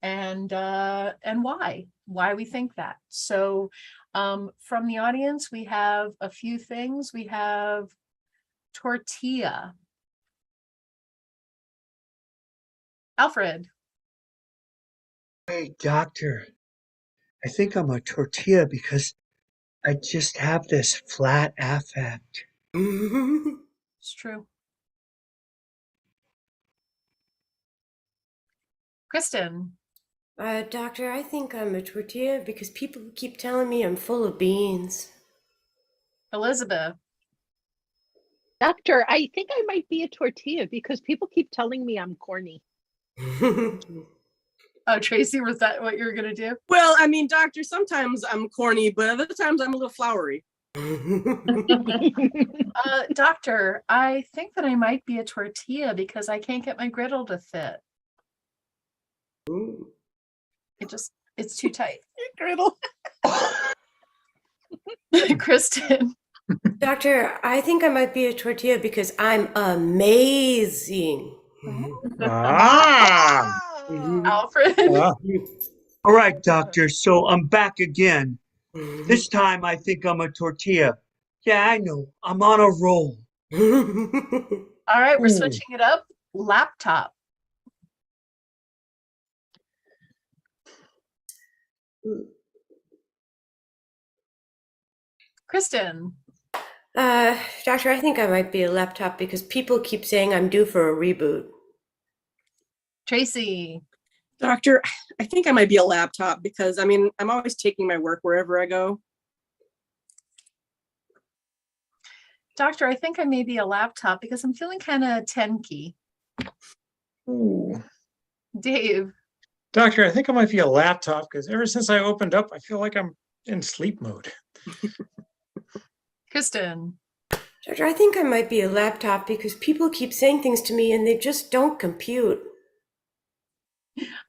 and why we think that. So from the audience, we have a few things. We have tortilla. Alfred. Hey, doctor, I think I'm a tortilla because I just have this flat affect. It's true. Kristen. Doctor, I think I'm a tortilla because people keep telling me I'm full of beans. Elizabeth. Doctor, I think I might be a tortilla because people keep telling me I'm corny. Oh, Tracy, was that what you were going to do? Well, I mean, doctor, sometimes I'm corny, but other times I'm a little flowery. Doctor, I think that I might be a tortilla because I can't get my griddle to fit. It's too tight. Griddle. Kristen. Doctor, I think I might be a tortilla because I'm amazing. Ah, Alfred. ah. All right, doctor, so I'm back again. This time I think I'm a tortilla. Yeah, I know. I'm on a roll. All right, we're switching it up. Laptop. Kristen. Doctor, I think I might be a laptop because people keep saying I'm due for a reboot. Tracy. Doctor, I think I might be a laptop because, I mean, I'm always taking my work wherever I go. Doctor, I think I may be a laptop because I'm feeling kind of tenky. Ooh. Dave. Doctor, I think I might be a laptop because ever since I opened up, I feel like I'm in sleep mode. Kristen. Doctor, I think I might be a laptop because people keep saying things to me and they just don't compute.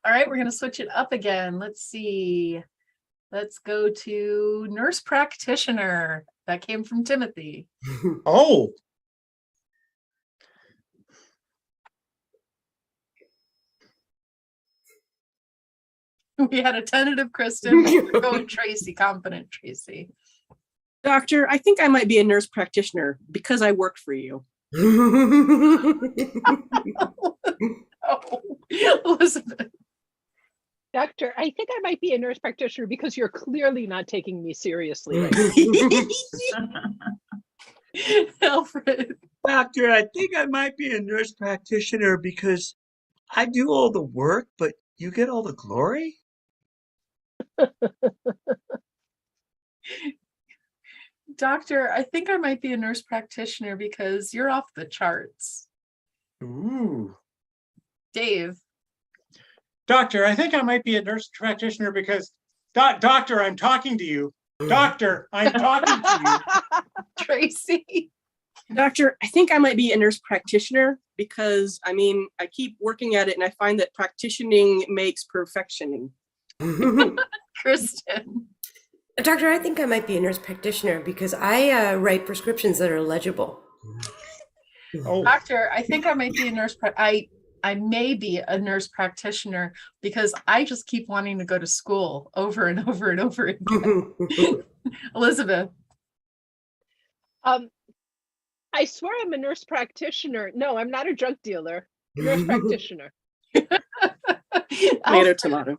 All right, we're going to switch it up again. Let's see. Let's go to nurse practitioner. That came from Timothy. Oh, We had a tentative Kristen. We're going Tracy, confident Tracy. Doctor, I think I might be a nurse practitioner because I work for you. Oh, Elizabeth. Doctor, I think I might be a nurse practitioner because you're clearly not taking me seriously right now. Alfred. Doctor, I think I might be a nurse practitioner because I do all the work, but you get all the glory? Doctor, I think I might be a nurse practitioner because you're off the charts. ooh. Dave. Doctor, I think I might be a nurse practitioner because, doctor, I'm talking to you. Doctor, I'm talking to you. Tracy. Doctor, I think I might be a nurse practitioner because, I mean, I keep working at it and I find that practicing makes perfectioning. Kristen. Doctor, I think I might be a nurse practitioner because I write prescriptions that are legible. Oh, Doctor, I think I might be a nurse. I may be a nurse practitioner because I just keep wanting to go to school over and over and over again. Elizabeth. I swear I'm a nurse practitioner. No, I'm not a drug dealer. Nurse practitioner. Tomato, tomato.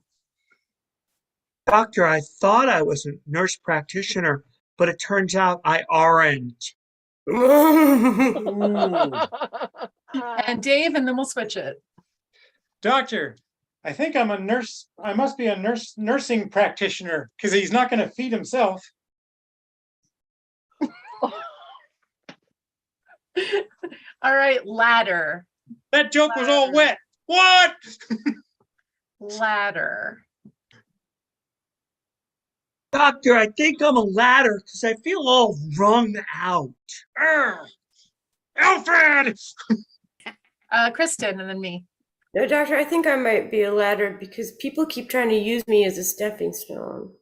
Doctor, I thought I was a nurse practitioner, but it turns out I aren't. And Dave, and then we'll switch it. doctor, I think I'm a nurse. I must be a nursing practitioner because he's not going to feed himself. All right, ladder. That joke was all wet. What? Ladder. Doctor, I think I'm a ladder because I feel all wrung out. Urgh. Alfred! Kristen, and then me. No, Doctor, I think I might be a ladder because people keep trying to use me as a stepping stone.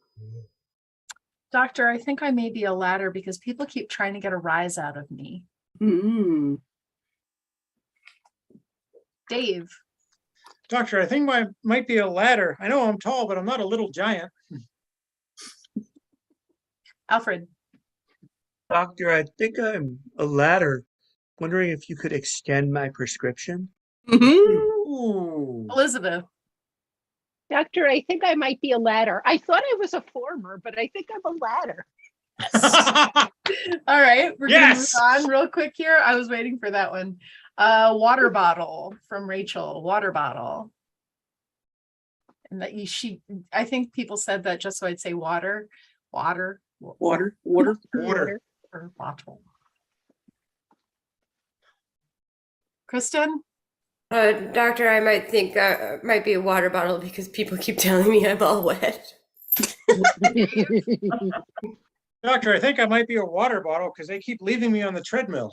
Doctor, I think I may be a ladder because people keep trying to get a rise out of me. Mm. Dave. Doctor, I think I might be a ladder. I know I'm tall, but I'm not a little giant. Alfred. Doctor, I think I'm a ladder. Wondering if you could extend my prescription? Ooh. Elizabeth. Doctor, I think I might be a ladder. I thought I was a former, but I think I'm a ladder. All right, we're Yes. gonna move on real quick here. I was waiting for that one. Water bottle from Rachel. Water bottle. And that I think people said that just so I'd say water. Water. Water. Water. Or bottle. Kristen. Doctor, I might think might be a water bottle because people keep telling me I'm all wet. Doctor, I think I might be a water bottle because they keep leaving me on the treadmill.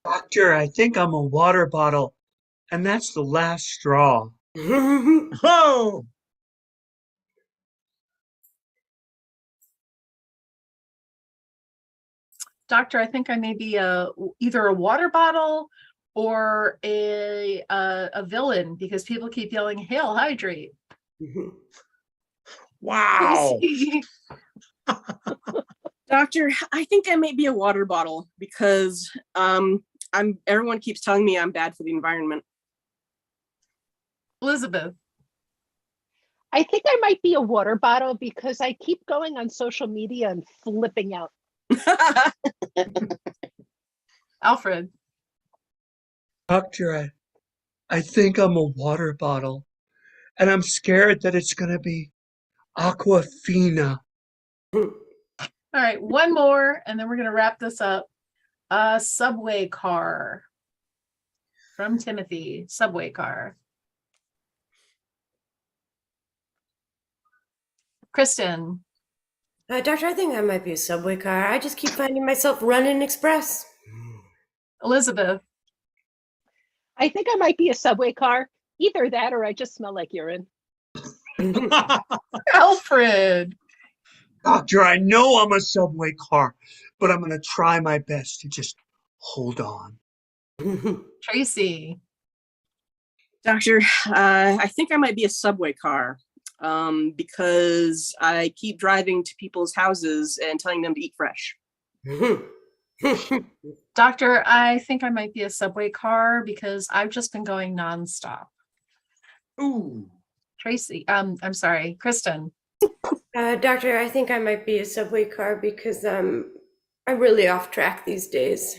Doctor, I think I'm a water bottle, and that's the last straw. Oh, Doctor, I think I may be either a water bottle or a villain because people keep yelling, "Hail, hydrate!" wow. Doctor, I think I may be a water bottle because everyone keeps telling me I'm bad for the environment. Elizabeth. I think I might be a water bottle because I keep going on social media and flipping out. Alfred. Doctor, I think I'm a water bottle, and I'm scared that it's going to be Aquafina. All right, one more, and then we're gonna wrap this up. Subway car from Timothy. Subway car. Kristen. Doctor, I think I might be a subway car. I just keep finding myself running express. Elizabeth. I think I might be a subway car. Either that or I just smell like urine. Alfred. Doctor, I know I'm a subway car, but I'm going to try my best to just hold on. Tracy. Doctor, I think I might be a subway car because I keep driving to people's houses and telling them to eat fresh. Doctor, I think I might be a subway car because I've just been going nonstop. Ooh. Tracy, I'm sorry, Kristen. Doctor, I think I might be a subway car because I'm really off track these days.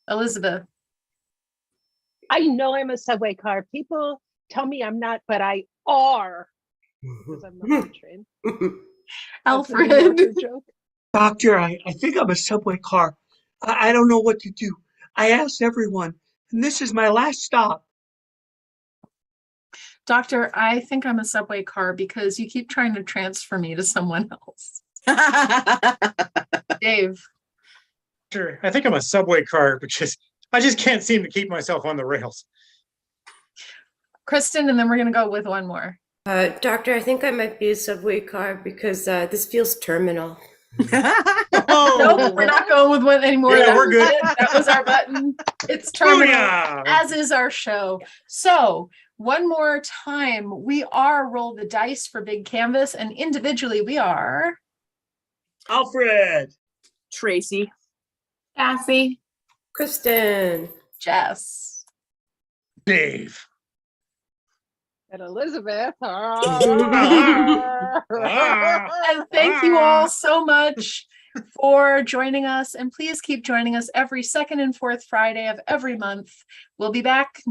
Elizabeth. I know I'm a subway car. People tell me I'm not, but I are. Because I'm not trained. Alfred. Joke. Doctor, I think I'm a subway car. I don't know what to do. I asked everyone, and this is my last stop. Doctor, I think I'm a subway car because you keep trying to transfer me to someone else. Dave. Sure. I think I'm a subway car because I just can't seem to keep myself on the rails. Kristen, and then we're gonna go with one more. Doctor, I think I might be a subway car because this feels terminal. Nope, we're not going with one anymore. Yeah, That we're was good. it. That was our button. It's terminal, Booyah! as is our show. So one more time, we are Roll the Dice for Big Canvas, and individually we are Alfred! Tracy. Cassie. Kristen. Jess. Dave. And Elizabeth. And thank you all so much for joining us. And please keep joining us every second and fourth Friday of every month. We'll be back